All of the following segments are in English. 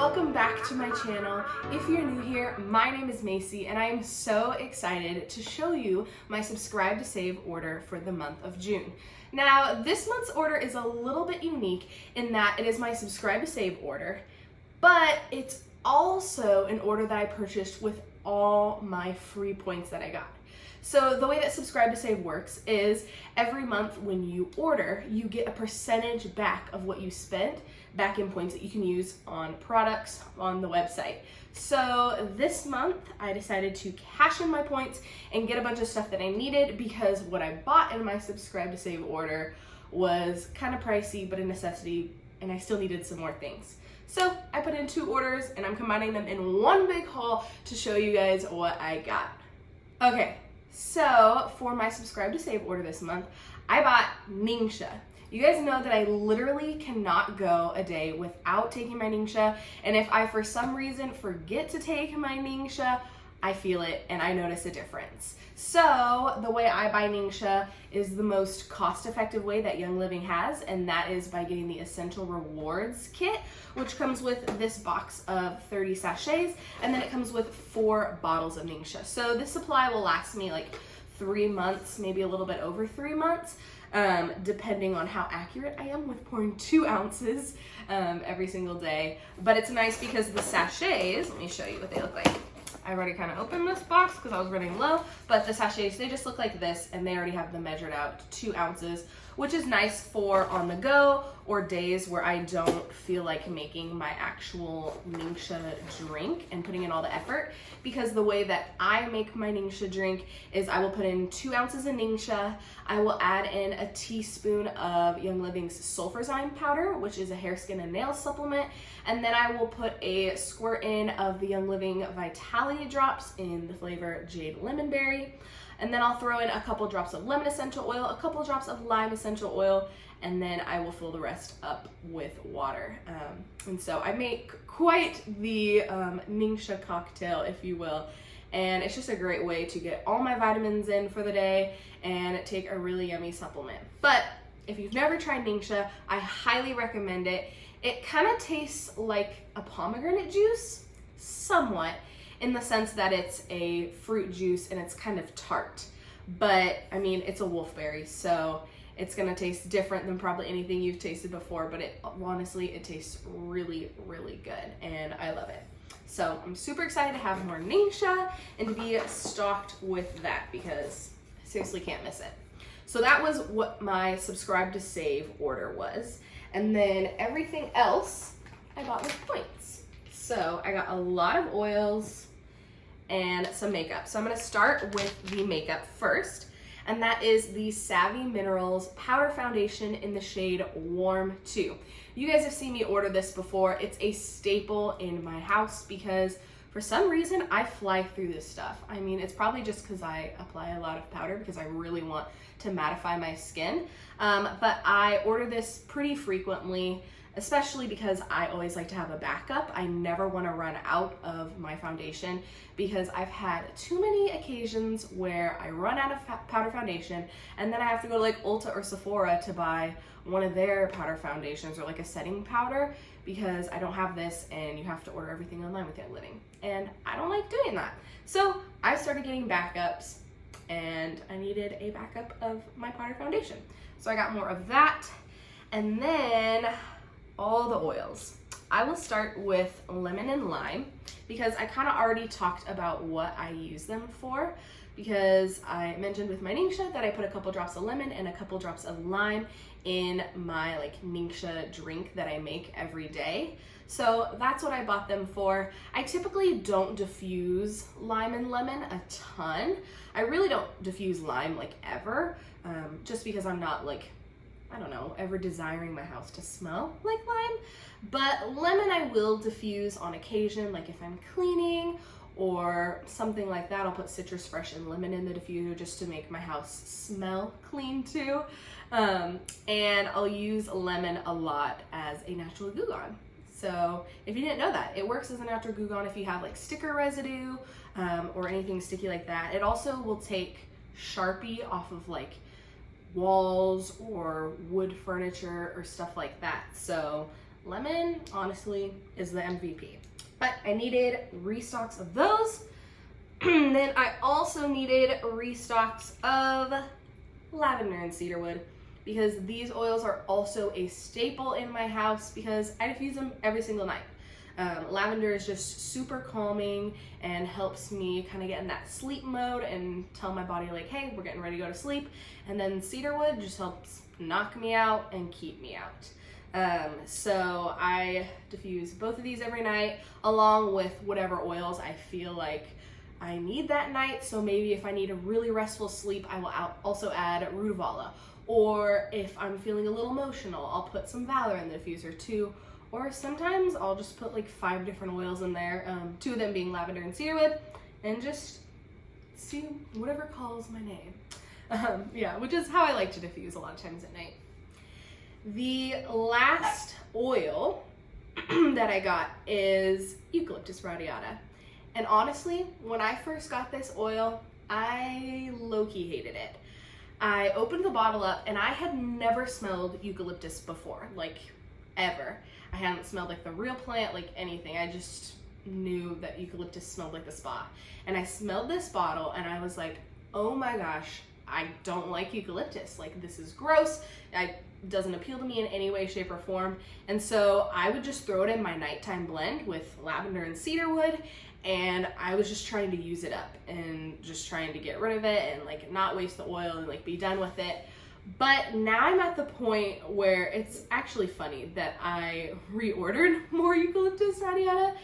welcome back to my channel. If you're new here, my name is Macy and I am so excited to show you my subscribe to save order for the month of June. Now, this month's order is a little bit unique in that it is my subscribe to save order, but it's also an order that I purchased with all my free points that I got. So the way that subscribe to save works is every month when you order, you get a percentage back of what you spent back in points that you can use on products on the website. So this month I decided to cash in my points and get a bunch of stuff that I needed because what I bought in my subscribe to save order was kind of pricey but a necessity, and I still needed some more things. So I put in 2 orders and I'm combining them in one big haul to show you guys what I got. Okay. So for my subscribe to save order this month, I bought Ningxia. You guys know that I literally cannot go a day without taking my Ningxia, and if I for some reason forget to take my Ningxia, I feel it and I notice a difference. So the way I buy Ningxia is the most cost-effective way that Young Living has, and that is by getting the Essential Rewards kit, which comes with this box of 30 sachets, and then it comes with 4 bottles of Ningxia. So this supply will last me like 3 months, maybe a little bit over 3 months, depending on how accurate I am with pouring 2 ounces every single day. But it's nice because the sachets, let me show you what they look like. I already kind of opened this box because I was running low, but the sachets, they just look like this, and they already have them measured out to 2 ounces, which is nice for on the go or days where I don't feel like making my actual Ningxia drink and putting in all the effort, because the way that I make my Ningxia drink is I will put in 2 ounces of Ningxia, I will add in a teaspoon of Young Living's sulfurzyme powder, which is a hair, skin, and nail supplement, and then I will put a squirt in of the Young Living Vitality drops in the flavor Jade Lemon Berry. And then I'll throw in a couple drops of lemon essential oil, a couple drops of lime essential oil, and then I will fill the rest up with water. And so I make quite the Ningxia cocktail, if you will. And it's just a great way to get all my vitamins in for the day and take a really yummy supplement. But if you've never tried Ningxia, I highly recommend it. It kind of tastes like a pomegranate juice, somewhat, in the sense that it's a fruit juice and it's kind of tart. But I mean, it's a wolfberry, so it's gonna taste different than probably anything you've tasted before, but honestly, it tastes really, really good, and I love it. So I'm super excited to have more Ningxia and to be stocked with that because I seriously can't miss it. So that was what my subscribe to save order was. And then everything else I got with points. So I got a lot of oils and some makeup. So I'm gonna start with the makeup first, and that is the Savvy Minerals Powder Foundation in the shade Warm 2. You guys have seen me order this before. It's a staple in my house because for some reason I fly through this stuff. I mean, it's probably just because I apply a lot of powder because I really want to mattify my skin. But I order this pretty frequently, especially because I always like to have a backup. I never want to run out of my foundation because I've had too many occasions where I run out of powder foundation and then I have to go to like Ulta or Sephora to buy one of their powder foundations or like a setting powder because I don't have this, and you have to order everything online with Young Living. And I don't like doing that. So I started getting backups and I needed a backup of my powder foundation. So I got more of that, and then all the oils. I will start with lemon and lime because I kind of already talked about what I use them for, because I mentioned with my Ningxia that I put a couple drops of lemon and a couple drops of lime in my like Ningxia drink that I make every day. So that's what I bought them for. I typically don't diffuse lime and lemon a ton. I really don't diffuse lime like ever, just because I'm not like, I don't know, ever desiring my house to smell like lime. But lemon I will diffuse on occasion, like if I'm cleaning or something like that. I'll put citrus fresh and lemon in the diffuser just to make my house smell clean too. And I'll use lemon a lot as a natural Goo Gone. So if you didn't know that, it works as a natural Goo Gone if you have like sticker residue or anything sticky like that. It also will take Sharpie off of like walls or wood furniture or stuff like that. So lemon, honestly, is the MVP. But I needed restocks of those. Then I also needed restocks of lavender and cedarwood, because these oils are also a staple in my house because I diffuse them every single night. Lavender is just super calming and helps me kind of get in that sleep mode and tell my body like, hey, we're getting ready to go to sleep. And then cedarwood just helps knock me out and keep me out. So I diffuse both of these every night along with whatever oils I feel like I need that night. So maybe if I need a really restful sleep, I will also add rutavala. Or if I'm feeling a little emotional, I'll put some Valor in the diffuser too. Or sometimes I'll just put like 5 different oils in there, 2 of them being lavender and cedarwood, and just see whatever calls my name. Yeah, which is how I like to diffuse a lot of times at night. The last oil that I got is Eucalyptus Radiata. And honestly, when I first got this oil, I low-key hated it. I opened the bottle up and I had never smelled eucalyptus before, like ever. I hadn't smelled like the real plant, like anything. I just knew that eucalyptus smelled like the spa. And I smelled this bottle and I was like, oh my gosh, I don't like eucalyptus. Like, this is gross. It doesn't appeal to me in any way, shape, or form. And so I would just throw it in my nighttime blend with lavender and cedarwood, and I was just trying to use it up and just trying to get rid of it and like not waste the oil and like be done with it. But now I'm at the point where it's actually funny that I reordered more Eucalyptus Radiata,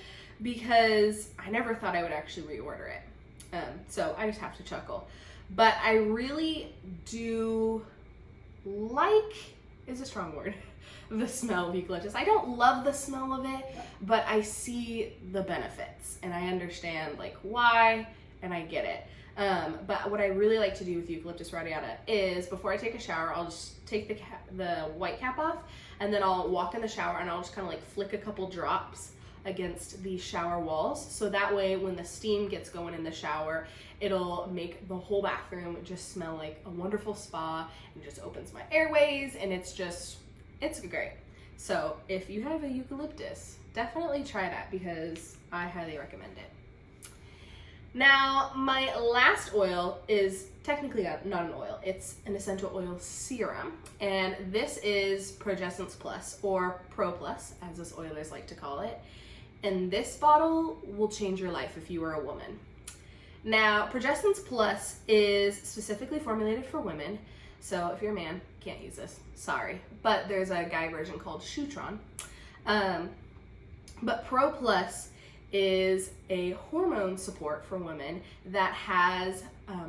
because I never thought I would actually reorder it. So I just have to chuckle. But I really do like, is a strong word, the smell of eucalyptus. I don't love the smell of it, but I see the benefits and I understand like why, and I get it. But what I really like to do with Eucalyptus Radiata is before I take a shower, I'll just take the white cap off, and then I'll walk in the shower and I'll just kind of like flick a couple drops against the shower walls. So that way when the steam gets going in the shower, it'll make the whole bathroom just smell like a wonderful spa, and just opens my airways, and it's great. So if you have a eucalyptus, definitely try that because I highly recommend it. Now, my last oil is technically not an oil, it's an essential oil serum, and this is Progestins Plus, or Pro Plus, as us oilers like to call it. And this bottle will change your life if you are a woman. Now, Progestins Plus is specifically formulated for women, so if you're a man, can't use this, sorry. But there's a guy version called Shutron. But Pro Plus is a hormone support for women that has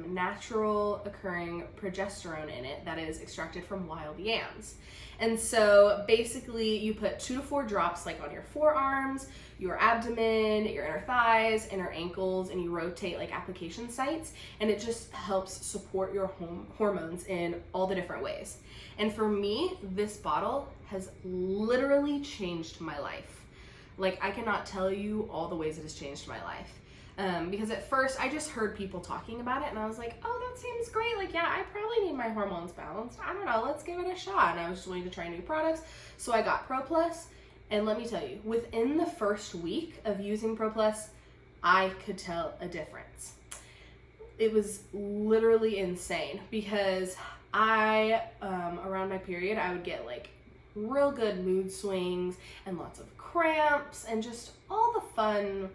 natural occurring progesterone in it that is extracted from wild yams. And so basically you put 2 to 4 drops like on your forearms, your abdomen, your inner thighs, inner ankles, and you rotate like application sites, and it just helps support your hormones in all the different ways. And for me, this bottle has literally changed my life. Like, I cannot tell you all the ways it has changed my life. Because at first I just heard people talking about it and I was like, oh, that seems great. Like, yeah, I probably need my hormones balanced. I don't know, let's give it a shot. And I was just wanting to try new products. So I got Pro Plus, and let me tell you, within the first week of using Pro Plus, I could tell a difference. It was literally insane because around my period, I would get like real good mood swings and lots of cramps and just all the fun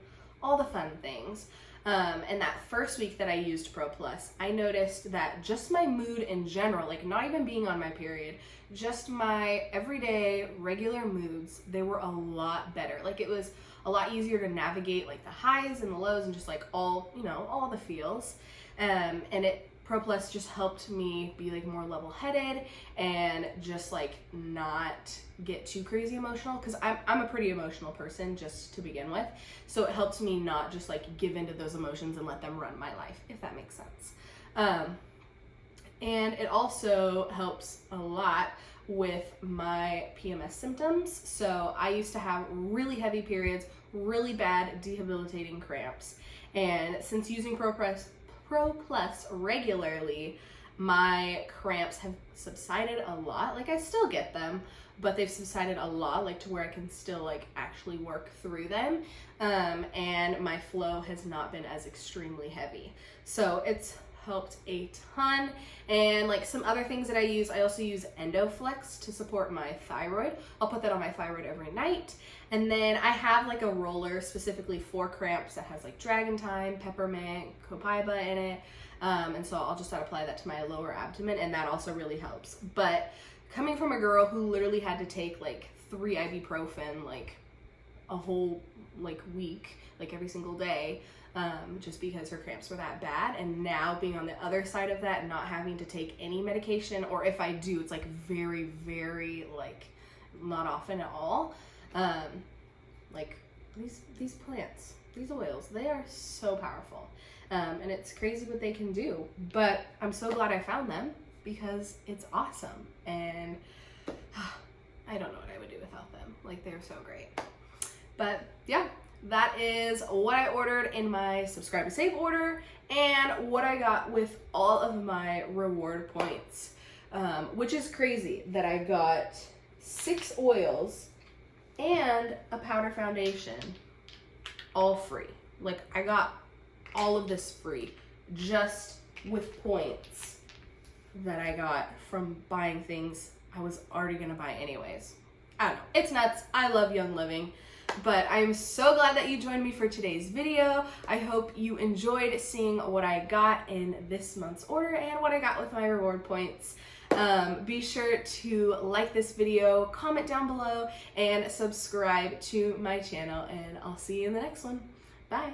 things. And that first week that I used Pro Plus, I noticed that just my mood in general, like not even being on my period, just my everyday regular moods, they were a lot better. Like, it was a lot easier to navigate like the highs and the lows and just like all the feels. Pro Plus just helped me be like more level-headed and just like not get too crazy emotional, because I'm a pretty emotional person just to begin with. So it helped me not just like give into those emotions and let them run my life, if that makes sense. And it also helps a lot with my PMS symptoms. So I used to have really heavy periods, really bad debilitating cramps. And since using Pro Plus regularly, my cramps have subsided a lot. Like I still get them, but they've subsided a lot, like to where I can still like actually work through them. And my flow has not been as extremely heavy. So it's helped a ton. And like some other things that I also use Endoflex to support my thyroid. I'll put that on my thyroid every night. And then I have like a roller specifically for cramps that has like dragon thyme, peppermint, copaiba in it. And so I'll just apply that to my lower abdomen, and that also really helps. But coming from a girl who literally had to take like 3 ibuprofen like a whole like week, like every single day, just because her cramps were that bad, and now being on the other side of that and not having to take any medication, or if I do, it's like very, very like not often at all. Like these plants, these oils, they are so powerful. And it's crazy what they can do, but I'm so glad I found them because it's awesome. And I don't know what I would do without them. Like, they're so great. But yeah, that is what I ordered in my subscribe to save order and what I got with all of my reward points, which is crazy that I got 6 oils and a powder foundation all free. Like, I got all of this free just with points that I got from buying things I was already gonna buy anyways. I don't know, it's nuts. I love Young Living, but I'm so glad that you joined me for today's video. I hope you enjoyed seeing what I got in this month's order and what I got with my reward points. Be sure to like this video, comment down below, and subscribe to my channel, and I'll see you in the next one. Bye.